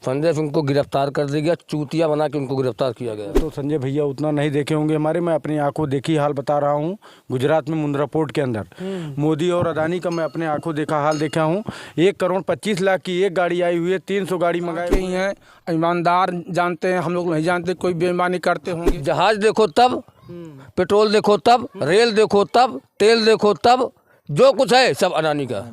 संजय सिंह को गिरफ्तार कर दिया गया, चूतिया बना के उनको गिरफ्तार किया गया। तो संजय भैया उतना नहीं देखे होंगे हमारे, मैं अपनी आंखों देखी हाल बता रहा हूँ। गुजरात में मुंद्रा पोर्ट के अंदर मोदी और अडानी का मैं अपने आंखों देखा हाल देखा हूँ। 1,25,00,000 की एक गाड़ी आई हुई है, 300 गाड़ी मंगाई हुई हैं। ईमानदार जानते हैं, हम लोग नहीं जानते, कोई बेईमानी करते होंगे। जहाज देखो तब, पेट्रोल देखो तब, रेल देखो तब, तेल देखो तब, जो कुछ है सब अडानी का।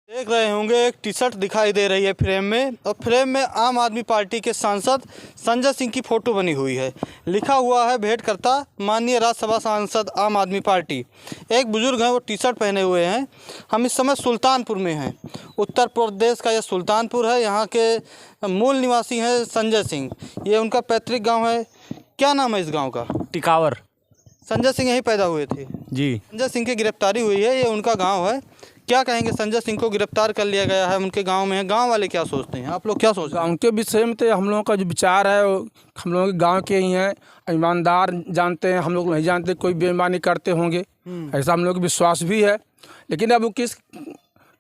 देख रहे होंगे एक टी शर्ट दिखाई दे रही है फ्रेम में, और फ्रेम में आम आदमी पार्टी के सांसद संजय सिंह की फ़ोटो बनी हुई है। लिखा हुआ है भेंटकर्ता माननीय राज्यसभा सांसद आम आदमी पार्टी। एक बुजुर्ग हैं, वो टी शर्ट पहने हुए हैं। हम इस समय सुल्तानपुर में हैं। उत्तर प्रदेश का यह सुल्तानपुर है। यहाँ के मूल निवासी हैं संजय सिंह। ये उनका पैतृक गाँव है। क्या नाम है इस गाँव का? टिकावर। संजय सिंह यहीं पैदा हुए थे जी। संजय सिंह की गिरफ्तारी हुई है, ये उनका गाँव है। क्या कहेंगे, संजय सिंह को गिरफ्तार कर लिया गया है, उनके गांव में है। गांव वाले क्या सोचते हैं, आप लोग क्या सोचते हैं? गाँव के विषय में तो हम लोगों का जो विचार है वो हम लोगों के गांव के ही हैं। ईमानदार जानते हैं, हम लोग नहीं जानते, कोई बेईमानी करते होंगे, ऐसा हम लोग को विश्वास भी है। लेकिन अब वो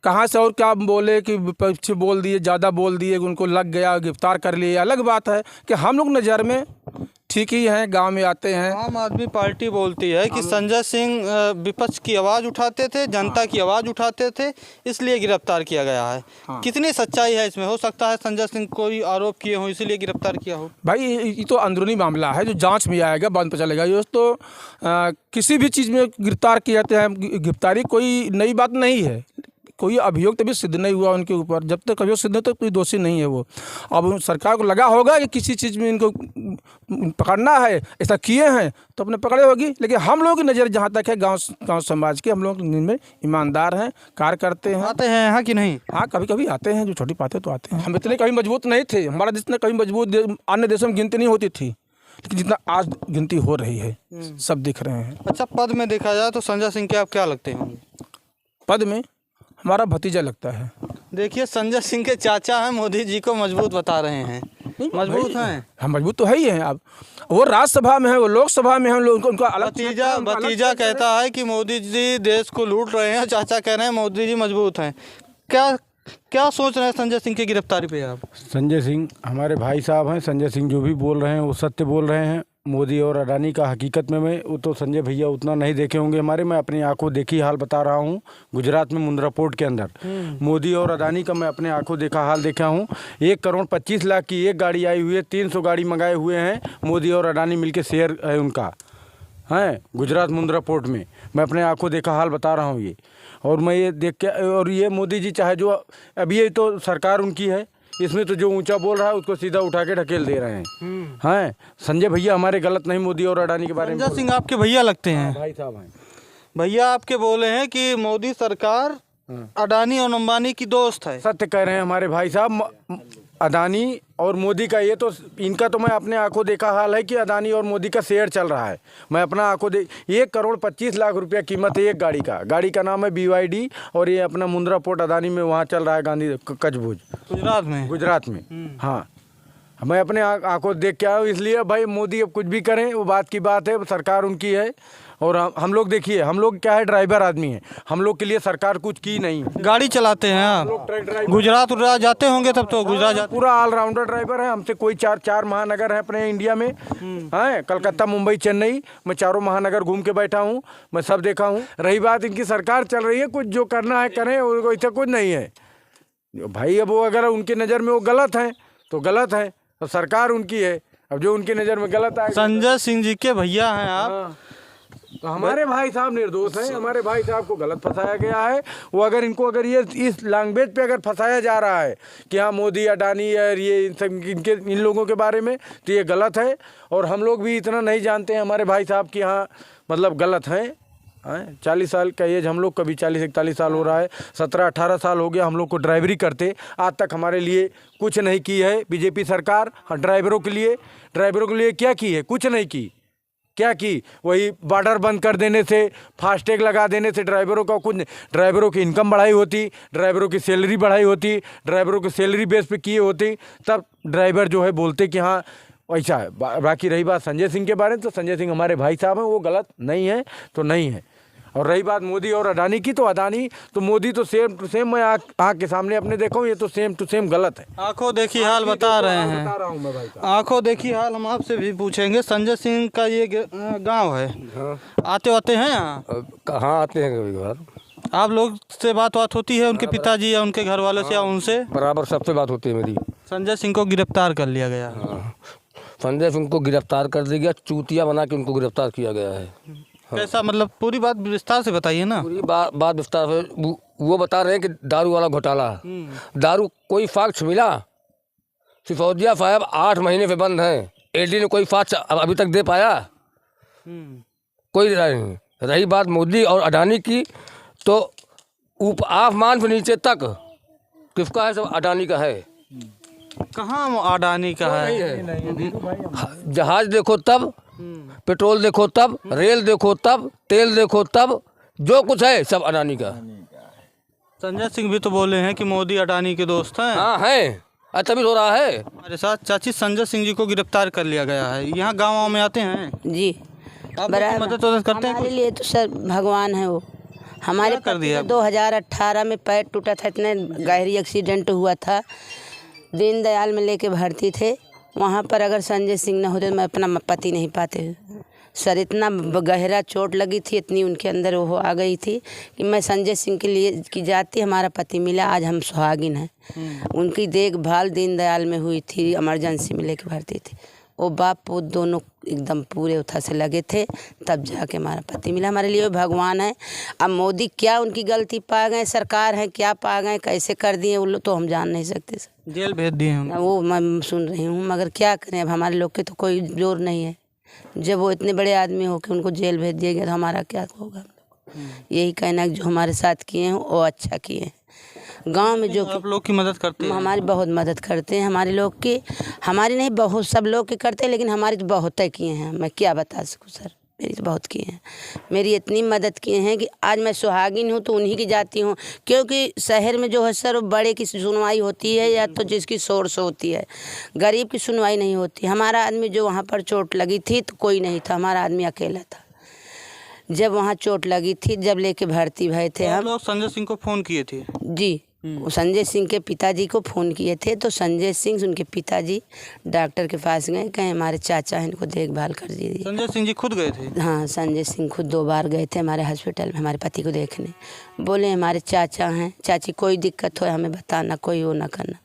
कहाँ से और क्या बोले कि विपक्ष बोल दिए, ज़्यादा बोल दिए, उनको लग गया, गिरफ्तार कर लिए। अलग बात है कि हम लोग नज़र में ठीक ही हैं, गांव में आते हैं। आम आदमी पार्टी बोलती है कि संजय सिंह विपक्ष की आवाज़ उठाते थे, जनता की आवाज़ उठाते थे, इसलिए गिरफ्तार किया गया है। कितनी सच्चाई है इसमें? हो सकता है संजय सिंह कोई आरोप किए हों, इसीलिए गिरफ्तार किया हो। भाई ये तो अंदरूनी मामला है, जो जांच में आएगा बाद में पता चलेगा। ये तो किसी भी चीज़ में गिरफ्तार किए जाते हैं। गिरफ्तारी कोई नई बात नहीं है। कोई अभियोग तभी सिद्ध नहीं हुआ उनके ऊपर। जब तक अभियोग सिद्ध हो तक कोई दोषी नहीं है वो। अब सरकार को लगा होगा कि किसी चीज़ में इनको पकड़ना है, ऐसा किए हैं तो अपने पकड़े होगी। लेकिन हम लोगों की नज़र जहाँ तक है गांव समाज के, हम लोग में ईमानदार हैं, कार्य करते हैं। आते हैं यहाँ कि नहीं? हाँ, कभी कभी आते हैं, जो छोटी बातें तो आते हैं। हम इतने कभी मजबूत नहीं थे, हमारा जितना कभी मजबूत अन्य देशों में गिनती नहीं होती थी, लेकिन जितना आज गिनती हो रही है सब दिख रहे हैं। अच्छा, पद में देखा जाए तो संजय सिंह के आप क्या लगते हैं? पद में हमारा भतीजा लगता है। देखिए, संजय सिंह के चाचा हैं, मोदी जी को मजबूत बता रहे हैं। मजबूत हैं? हम मजबूत तो है ही हैं। अब वो राज्यसभा में है, वो लोकसभा में है, उनका अलग भतीजा कहता है कि मोदी जी देश को लूट रहे हैं, चाचा कह रहे हैं मोदी जी मजबूत हैं। क्या सोच रहे हैं संजय सिंह की गिरफ्तारी पे आप? संजय सिंह हमारे भाई साहब हैं। संजय सिंह जो भी बोल रहे हैं वो सत्य बोल रहे हैं। मोदी और अडानी का हकीकत में मैं वो तो संजय भैया उतना नहीं देखे होंगे हमारे, मैं अपनी आंखों देखी हाल बता रहा हूँ। गुजरात में मुंद्रा पोर्ट के अंदर मोदी और अडानी का मैं अपने आंखों देखा हाल देखा हूँ। 1,25,00,000 की एक गाड़ी आई हुई है, 300 गाड़ी मंगाए हुए हैं। मोदी और अडानी मिलके शेयर है उनका, हैं गुजरात मुंद्रा पोर्ट में। मैं अपने आंखों देखा हाल बता रहा हूँ ये। और मैं ये देख के, और ये मोदी जी चाहे जो अभी ये तो सरकार उनकी है, इसमें तो जो ऊंचा बोल रहा है उसको सीधा उठा के ढकेल दे रहे हैं। हैं संजय भैया हमारे गलत नहीं मोदी और अडानी के बारे में। संजय सिंह आपके भैया लगते हैं? भाई साहब हैं। भैया आपके बोले हैं कि मोदी सरकार अडानी और अंबानी की दोस्त है। सत्य कह रहे हैं हमारे भाई साहब। अडानी और मोदी का ये तो इनका तो मैं अपने आंखों देखा हाल है कि अडानी और मोदी का शेयर चल रहा है। मैं अपना आंखों 1,25,00,000 रुपया कीमत है एक गाड़ी का। गाड़ी का नाम है BYD, और ये अपना मुंद्रा पोर्ट अडानी में वहाँ चल रहा है, गांधी कचभुज गुजरात में। हाँ, मैं अपने आंखों देख के आया हूँ। इसलिए भाई मोदी अब कुछ भी करें वो बात की बात है, सरकार उनकी है। और हम लोग देखिए, हम लोग क्या है, ड्राइवर आदमी है, हम लोग के लिए सरकार कुछ की नहीं। गाड़ी चलाते हैं आप? गुजरात जाते होंगे तब तो? गुजरात जाते? पूरा ऑलराउंडर ड्राइवर है। हमसे कोई चार महानगर है अपने इंडिया में, हैं कलकत्ता, मुंबई, चेन्नई। मैं चारों महानगर घूम के बैठा हूँ, मैं सब देखा हूँ। रही बात इनकी सरकार चल रही है, कुछ जो करना है करें, वैसा कुछ नहीं है भाई। अब वो अगर उनकी नज़र में वो गलत हैं तो गलत हैं, तो सरकार उनकी है। अब जो उनकी नज़र में गलत है। संजय सिंह जी के भैया हैं आप? तो हमारे भाई साहब निर्दोष हैं। हमारे भाई साहब को गलत फंसाया गया है। वो अगर ये इस लैंग्वेज पे अगर फंसाया जा रहा है कि हाँ मोदी अडानी और ये इन लोगों के बारे में, तो ये गलत है। और हम लोग भी इतना नहीं जानते हैं हमारे भाई साहब कि हाँ मतलब गलत हैं। 40 साल का एज हम लोग, कभी 40-41 साल हो रहा है, 17-18 साल हो गया हम लोग को ड्राइवरी करते। आज तक हमारे लिए कुछ नहीं की है बीजेपी सरकार। ड्राइवरों के लिए क्या की है? कुछ नहीं की। क्या की? वही बॉर्डर बंद कर देने से, फास्टैग लगा देने से ड्राइवरों का कुछ, ड्राइवरों की इनकम बढ़ाई होती, ड्राइवरों की सैलरी बढ़ाई होती, ड्राइवरों की सैलरी बेस पे किए होती, तब ड्राइवर जो है बोलते कि हाँ ऐसा है। बाकी रही बात संजय सिंह के बारे में, तो संजय सिंह हमारे भाई साहब हैं, वो गलत नहीं है तो नहीं है। और रही बात मोदी और अडानी की, तो अडानी तो मोदी तो सेम टू सेम, मैं आँख के सामने अपने देखा हूँ, ये तो सेम टू सेम गलत है। आंखों देखी हाल बता रहे हैं, बता रहा हूँ मैं भाई साहब। आंखों देखी हाल हम आपसे भी पूछेंगे। संजय सिंह का ये गांव है, आते आते हैं यहाँ? कहाँ आते हैं कभी कभार, आप लोग से बात होती है उनके पिताजी या उनके घर वालों से या उनसे? बराबर सबसे बात होती है मेरी। संजय सिंह को गिरफ्तार कर लिया गया। संजय सिंह को गिरफ्तार कर दिया गया, चूतिया बना के उनको गिरफ्तार किया गया है। कैसा, मतलब पूरी बात विस्तार से बताइए ना। पूरी बात विस्तार से वो बता रहे हैं कि दारू वाला घोटाला, दारू कोई फैक्ट मिला? सिसोदिया साहब 8 महीने से बंद हैं, एडी ने कोई फैक्ट अभी तक दे पाया? कोई नहीं। रही बात मोदी और अडानी की, तो आसमान से नीचे तक किसका है? सब अडानी का है। कहाँ अडानी का है? जहाज देखो तब, पेट्रोल देखो तब, रेल देखो तब, तेल देखो तब, जो कुछ है सब अडानी का। संजय सिंह भी तो बोले हैं कि मोदी अडानी के दोस्त हैं। हाँ हैं, तभी हो रहा है। हमारे साथ चाची, संजय सिंह जी को गिरफ्तार कर लिया गया है, यहाँ गाँव में आते हैं जी, आप बराबर मदद करते हैं? हमारे लिए तो सर भगवान है वो। हमारे क्या कर दिया? 2018 में पैर टूटा था, इतने गहरी एक्सीडेंट हुआ था, दीनदयाल में लेके भर्ती थे। वहाँ पर अगर संजय सिंह न होते तो मैं अपना पति नहीं पाते सर। इतना गहरा चोट लगी थी, इतनी उनके अंदर वो आ गई थी कि मैं संजय सिंह के लिए की जाती, हमारा पति मिला, आज हम सुहागिन हैं। उनकी देखभाल दीनदयाल में हुई थी, इमरजेंसी में लेके भर्ती थी। वो बाप पुत दोनों एकदम पूरे उठा से लगे थे, तब जाके हमारा पति मिला। हमारे लिए भगवान है। अब मोदी क्या उनकी गलती पा गए, सरकार है क्या पा गए, कैसे कर दिए वो लोग तो हम जान नहीं सकते सर। जेल भेज दिए हैं वो मैं सुन रही हूँ, मगर क्या करें, अब हमारे लोग के तो कोई जोर नहीं है। जब वो इतने बड़े आदमी हो के उनको जेल भेज दिया गया तो हमारा क्या होगा? यही कहना है जो हमारे साथ किए हैं वो अच्छा किए हैं। गांव में जो आप लोग की मदद करते हैं? हमारी बहुत मदद करते हैं, हमारे लोग की, हमारी नहीं बहुत सब लोग की करते हैं, लेकिन हमारी तो बहुत ही किए हैं। मैं क्या बता सकूँ सर, मेरी तो बहुत किए हैं। मेरी इतनी मदद किए हैं कि आज मैं सुहागिन हूँ तो उन्हीं की जाती हूँ, क्योंकि शहर में जो है सर बड़े की सुनवाई होती है या तो जिसकी सोर्स होती है, गरीब की सुनवाई नहीं होती। हमारा आदमी जो वहाँ पर चोट लगी थी तो कोई नहीं था, हमारा आदमी अकेला था। जब वहाँ चोट लगी थी, जब लेके भर्ती भए थे हम लोग संजय सिंह को फ़ोन किए थे? जी, वो संजय सिंह के पिताजी को फ़ोन किए थे, तो संजय सिंह उनके पिताजी डॉक्टर के पास गए, कहें हमारे चाचा हैं, इनको देखभाल कर दीजिए। संजय सिंह जी खुद गए थे? हाँ, संजय सिंह खुद 2 बार गए थे हमारे हॉस्पिटल में हमारे पति को देखने। बोले हमारे चाचा हैं, चाची कोई दिक्कत हो हमें बताना, कोई वो ना करना।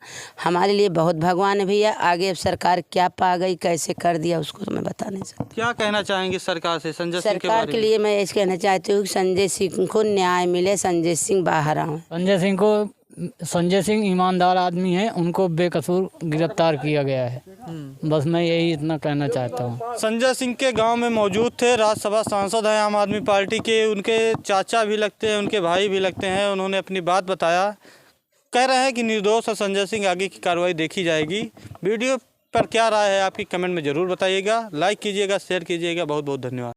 हमारे लिए बहुत भगवान है भैया। आगे अब सरकार क्या पा गई, कैसे कर दिया, उसको तो मैं बता नहीं सकती। क्या कहना चाहेंगे सरकार से संजय सिंह के सरकार के लिए मैं ये कहना चाहती हूँ कि संजय सिंह को न्याय मिले, संजय सिंह बाहर आए। संजय सिंह ईमानदार आदमी हैं, उनको बेकसूर गिरफ्तार किया गया है। बस मैं यही इतना कहना चाहता हूँ। संजय सिंह के गांव में मौजूद थे, राज्यसभा सांसद हैं आम आदमी पार्टी के, उनके चाचा भी लगते हैं, उनके भाई भी लगते हैं। उन्होंने अपनी बात बताया, कह रहे हैं कि निर्दोष है संजय सिंह, आगे की कार्रवाई देखी जाएगी। वीडियो पर क्या राय है आपकी कमेंट में ज़रूर बताइएगा, लाइक कीजिएगा, शेयर कीजिएगा। बहुत बहुत धन्यवाद।